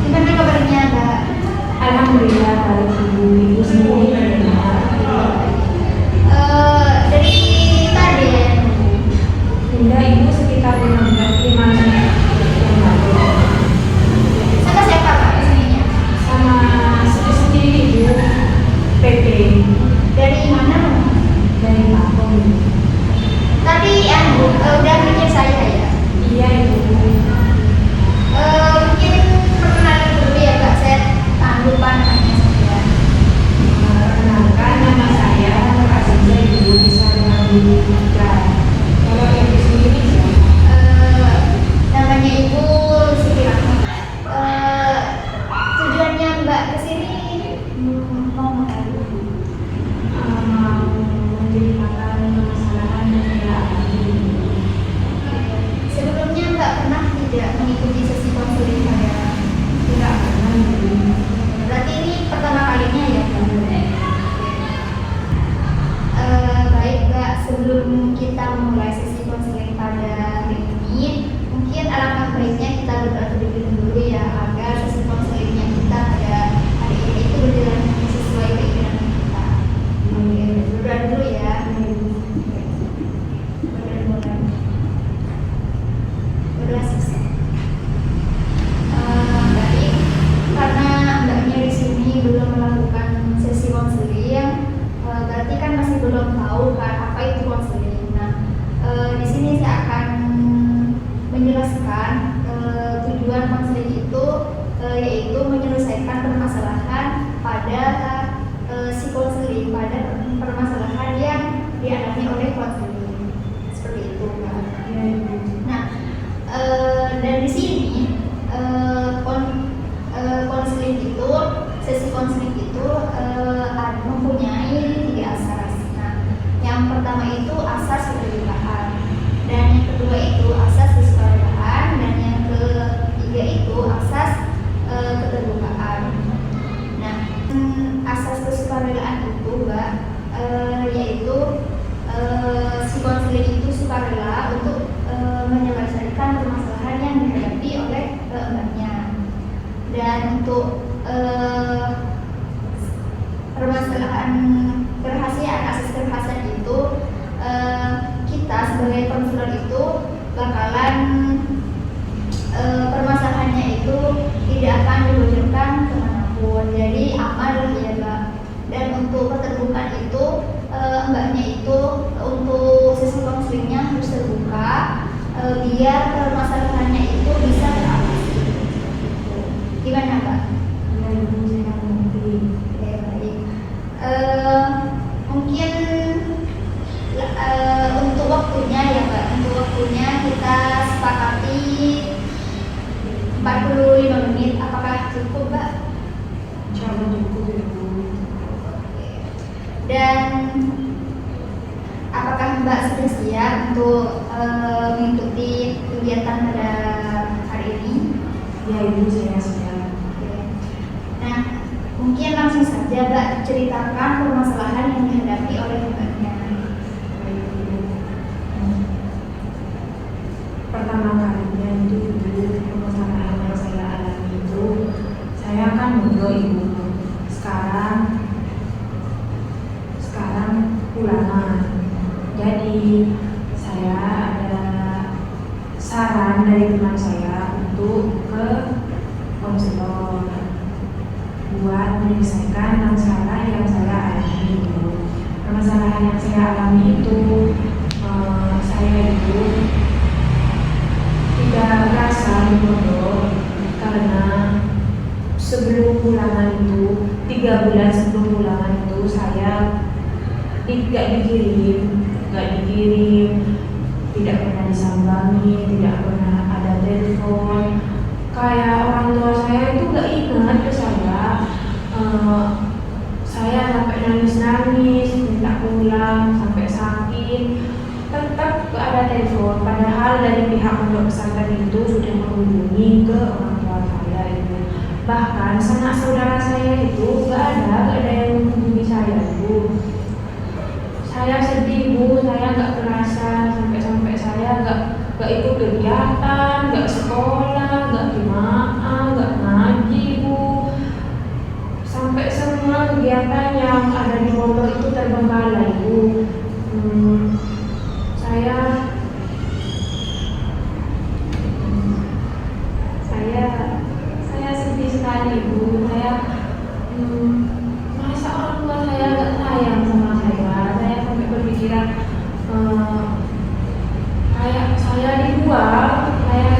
Gimana kabarnya, Mbak? Alhamdulillah baik ibu. Ibu sendiri bagaimana? Dari tadi ya. Bunda ibu sekitar 5 menit yang lalu. Sama siapa Kak kesininya? Sama sendiri ibu PP Dari mana? dari Papua. Tadi udah mikir saya ya. Iya ibu. Mungkin perkenalan dulu ya Kak. Saya lupa namanya saya. Perkenalkan nama saya Kak Sinja, ibu bisa mengambil tiga. Kalau ibu sendiri siapa? Namanya Ibu Siti Rahma. Tujuannya Mbak kesini mau ngapain? Mau menceritakan permasalahan yang saya alami. Sebelumnya Mbak pernah tidak mengikuti sesi konseling pada? Tidak pernah ibu. Berarti ini pertama kalinya ya Mbak? Baik Mbak, sebelum kita memulai sesi konseling pada hari ini, mungkin alangkah baiknya kita berdoa terlebih dahulu ya, agar sesi konselingnya kita pada hari ini itu berjalan sesuai keinginan kita. Oke, berdoa dulu ya. Berdoa sukses. Baik, karena Mbaknya di sini belum melakukan sesi konseling, berarti kan masih belum tahu kan apa itu konseling. Nah, di sini saya akan menjelaskan tujuan konseling itu, yaitu menyelesaikan permasalahan pada si konseling, pada permasalahan yang dialami oleh konseling. Seperti itu kan. Ya ibu. Nah, dan di sini konseling itu, sesi konseling itu mempunyai 3 asas. Nah, yang pertama itu asas keterbukaan, dan yang kedua itu asas kesukaraan, dan yang ketiga itu asas keterbukaan. Nah, asas kesukaraan itu Mbak, yaitu si konseling itu sukarela untuk menyelesaikan permasalahan yang dihadapi oleh Mbaknya. Dan untuk permasalahan kerahasiaan, asas kerahasiaan itu, kita sebagai konselor itu bakalan permasalahannya itu tidak akan dibocorkan kemanapun, jadi aman lah ya Mbak. Dan untuk keterbukaan itu, Mbaknya itu untuk sesi konselingnya harus terbuka, biar permasalahannya itu bisa teratasi. Gimana Mbak? Ya ibu saya mengerti. Oke, baik. Mungkin untuk waktunya ya Mbak, untuk waktunya kita sepakati 45 menit. Apakah cukup Mbak? Insyaallah cukup ibu. Dan apakah Mbak sudah siap untuk mengikuti kegiatan pada hari ini? Ya ibu saya siap. Oke. Nah, mungkin langsung saja Mbak ceritakan permasalahan yang dihadapi oleh Mbaknya. Baik ibu. Pertama kalinya itu ibu, permasalahan yang saya alami itu, saya kan muda ibu. Sekarang ulangan. Jadi saya ada saran dari teman saya untuk ke konselor buat menyelesaikan masalah yang saya alami itu. Permasalahan yang saya alami itu, saya itu tidak merasa bodoh karena sebelum ulangan itu, 3 bulan sebelum ulangan itu saya tidak dikirim, tidak pernah disambangi, tidak pernah ada telepon. Kayak orang tua saya itu gak ingat ke saya. Saya sampai nangis-nangis, minta pulang, sampai sakit, tetap gak ada telepon. Padahal dari pihak pondok pesantren itu sudah menghubungi ke orang tua saya itu. Bahkan sanak saudara saya itu gak ada yang menghubungi saya itu. Saya sedih bu, saya gak kerasa sampai saya gak nggak ikut kegiatan, nggak sekolah, nggak jemaah, nggak ngaji Bu. Sampai semua kegiatan yang ada di pondok itu terbengkalai Bu. Saya sedih sekali Bu. Masa orang tua saya nggak sayang sama saya sampai berpikiran kayak saya dibuang, saya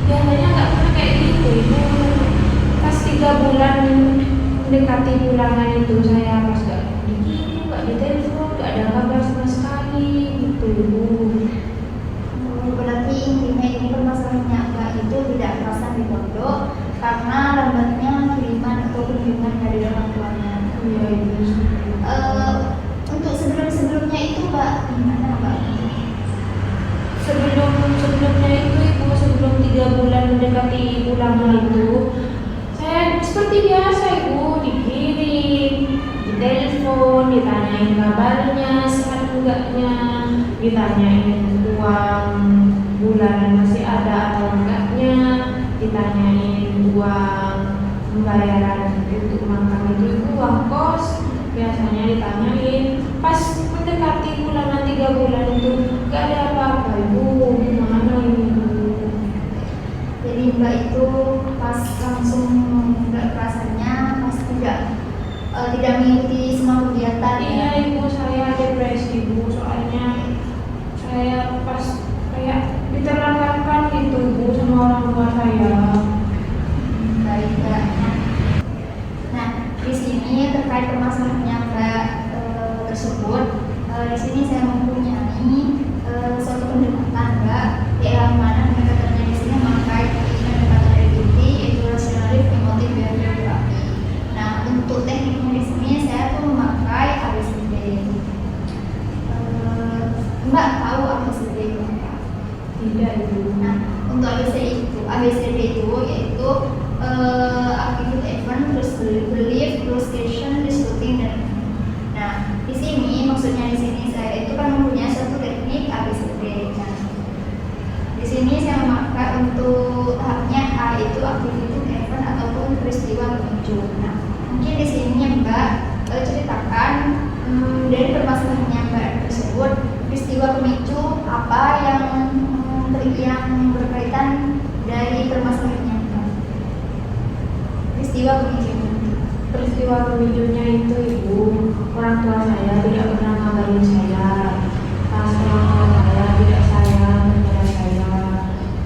biasanya nggak pernah kayak gitu Bu. Pas 3 bulan mendekati pulangan itu saya pas nggak dikirim, nggak ditelepon, nggak ada kabar sama sekali gitu Bu. Berarti intinya ini permasalahannya Mbak itu tidak terasa di pondok karena lambatnya kiriman atau kunjungan dari orang tuanya. Iya Ibu. Untuk sebelumnya itu Mbak gimana Mbak? Sebelumnya itu Ibu, sebelum 3 bulan mendekati pulangan itu, saya seperti biasa Ibu, dikirim, ditelepon, ditanyain kabarnya, sehat enggaknya, ditanyain uang bulanan masih ada atau enggaknya, ditanyain uang pembayaran untuk makan itu uang kos, biasanya ditanyain. Pas mendekati pulangan 3 bulan itu gak ada apa-apa Ibu, gimana ini Bu? Jadi Mbak itu pas langsung nggak rasanya pas tidak mengikuti semua kegiatan. Iya Ibu, saya depresi Bu, soalnya saya pas kayak diterlantarkan gitu Bu sama orang tua saya. Baik Mbak. Nah di sini terkait permasalahannya Mbak tersebut, di sini saya mempunyai suatu pendekatan Mbak yang mana pendekatannya di sini memakai pendekatan reduksi yaitu rasionatif emotif behavior therapy. Nah untuk tekniknya di sini saya tuh memakai ABCD. Mbak tahu ABCD itu apa? Tidak Ibu. Nah untuk ABCD itu yaitu activate event, terus belief, terus question, terus routine dan nah di sini maksudnya di sini saya itu kan mempunyai suatu teknik ABCD. Nah, di sini saya memakai untuk tahapnya A itu activity event ataupun peristiwa pemicu. Nah, mungkin di sini Mbak ceritakan dari permasalahannya Mbak tersebut peristiwa pemicu apa yang berkaitan dari permasalahannya Mbak. Peristiwa pemicunya itu Ibu, orang tua saya tidak pernah ngabarin saya. Pas orang tua saya tidak sayang kepada saya,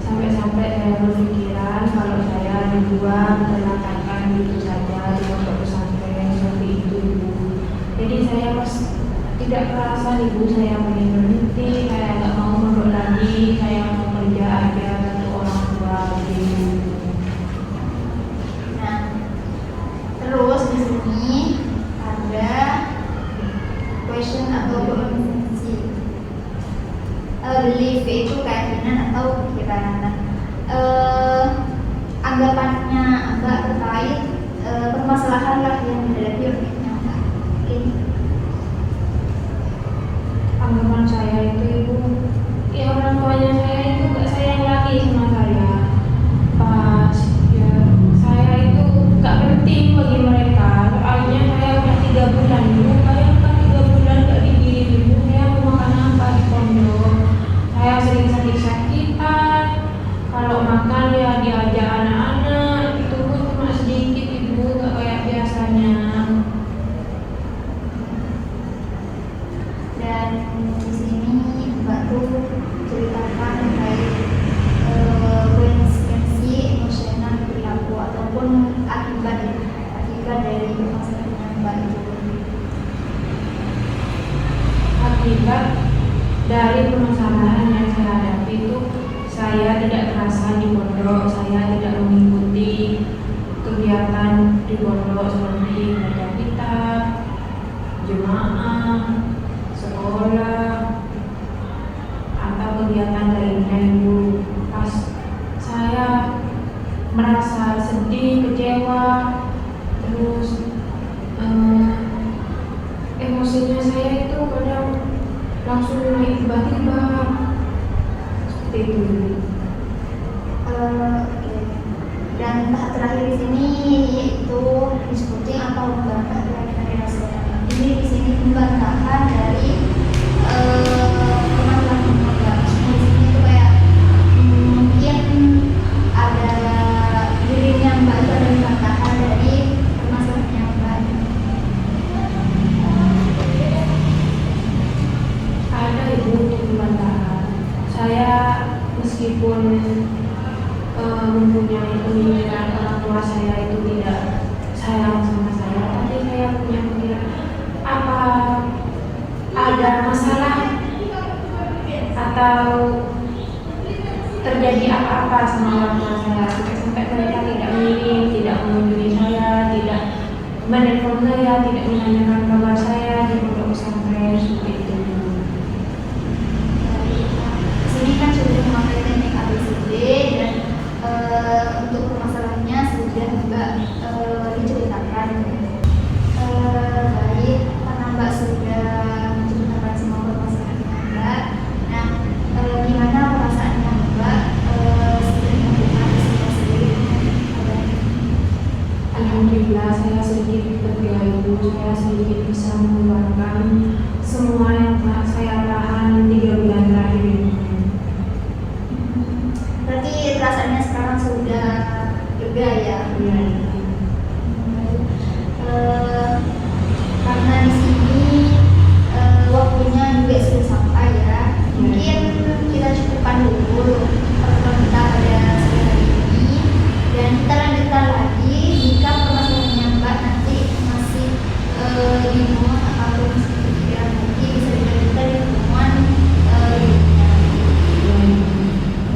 sampai-sampai saya berpikiran kalau saya dibuang, terlantarkan gitu saja di pondok pesantren seperti itu Ibu. Jadi saya pas tidak merasa Ibu, saya pengen berhenti, saya nggak mau mondok lagi, saya mau kerja aja untuk orang tua gitu. Terus di sini ada question atau konvensi. Belief itu keyakinan atau pikiran. Anggapannya Mbak terkait permasalahan lah yang dihadapi olehnya Mbak. Anggapan saya itu Ibu, ya orang tuanya saya itu gak sayang lagi sama saya. Pas ya saya itu gak penting bagi mereka. Soalnya saya udah 3 bulan dulu, bayangkan 3 bulan gak dikirim Ibu, saya mau makan apa di pondok. Saya sering sakit-sakitan, kalau makan ya diajak anak-anak, itu pun cuma sedikit Ibu, gak kayak biasanya. Dan di sini Mbak tuh ceritakan terkait konsekuensi emosional perilaku ataupun akibat dari permasalahan Mbak itu. Akibat dari permasalahan yang saya hadapi itu, saya tidak terasa di pondok, saya tidak mengikuti kegiatan di pondok seperti baca kitab, jemaah, sekolah, atau kegiatan lainnya Ibu. Pas saya merasa sedih, kecewa, terus emosinya saya itu kadang langsung naik tiba-tiba seperti itu dulu. Oke. Dan tahap terakhir di sini yaitu diskusi atau membantah keyakinan rasional. Ini di sini pembantah dari permasalahan Mbak. Di sini tuh kayak mungkin ada dirinya Mbak itu ada pembantahan dari permasalahannya Mbak. Ada ibu untuk pembantahan. Saya meskipun mempunyai pemikiran orang tua saya itu tidak sayang sama saya, tapi saya punya pemikiran apa ada masalah atau terjadi apa-apa sama orang tua saya sampai mereka tidak mengirim, tidak mengunjungi saya, tidak menelpon saya, tidak menanyakan kabar saya di pondok pesantren seperti itu. Sini kan sudah memakai teknik ABCD dan untuk permasalahannya sudah Mbak diceritakan. Baik, karena Mbak sudah menceritakan semua permasalahannya Mbak. Nah, gimana perasaannya Mbak setelah melakukan diskusi? Alhamdulillah saya sedikit lega ibu, saya sedikit bisa mengeluarkan semua yang telah saya tahan 3 bulan terakhir ini. Berarti perasaannya sekarang sudah lega ya? Ya. Karena di sini waktunya juga sudah sampai ya. Mungkin kita cukupkan dulu pertemuan kita pada sore hari ini dan kita lanjutkan lagi jika permasalahannya Mbak nanti masih bingung atau masih kepikiran lagi bisa dilanjutkan di pertemuan berikutnya.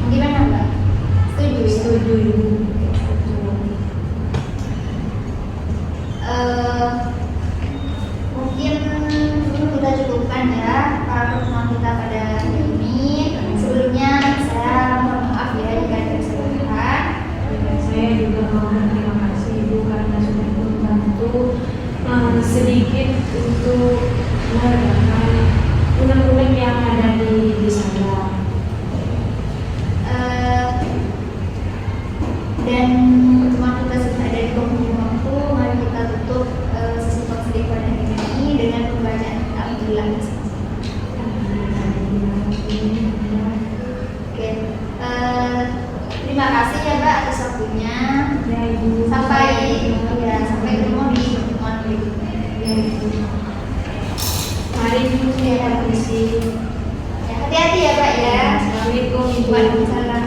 Gimana Mbak? Setuju ya? Setuju ibu. Mungkin dulu kita cukupkan ya pertemuan kita pada hari ini. Sebelumnya saya mohon maaf ya jika ada kesalahan. Saya juga mau terima kasih ibu karena sudah membantu sedikit untuk meredakan unek-unek yang ada di saya. Dan pertemuan kita sudah ada di penghujung waktu. Mari kita tutup sesi konseling pada hari ini dengan pembacaan Alhamdulillah. Oke, terima kasih ya Mbak atas waktunya. Ya ibu. Sampai ketemu di pertemuan berikutnya. Ya ibu. Mari ibu saya permisi. Ya, hati-hati ya Mbak ya. Assalamualaikum ibu. Waalaikumsalam.